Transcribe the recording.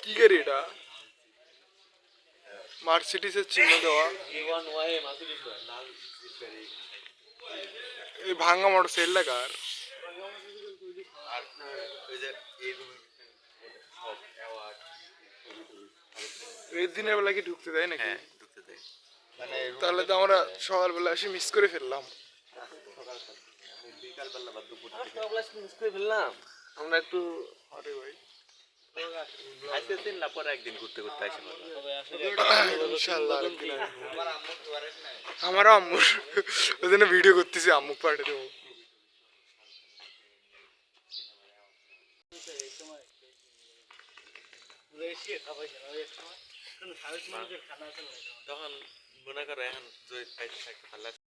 কি গাড়ি এটা? মার্সিডিজের চিহ্ন দেওয়া। এই ভাঙা মোটরসাইকেল লাগার এই দিনের বেলা কি ঢুকতে দেয় নাকি? ঢুকতে দেয়। তাহলে তো আমরা সকালবেলা এসে মিস করে ফেললাম। বিকালবেলা বা দুপুর মিস করে ফেললাম আমরা একটু। আরে ভাই আসতেছেন না, পরে একদিন ঘুরতে ঘুরতে আসি ইনশাআল্লাহ আরেকদিন আসবো। আমারও আম্মুর ওই জন্য ভিডিও করতেছি, আম্মু পাঠিয়ে দেবো। তখন মনে করো এখন জয় পাইতে থাকতে পারলে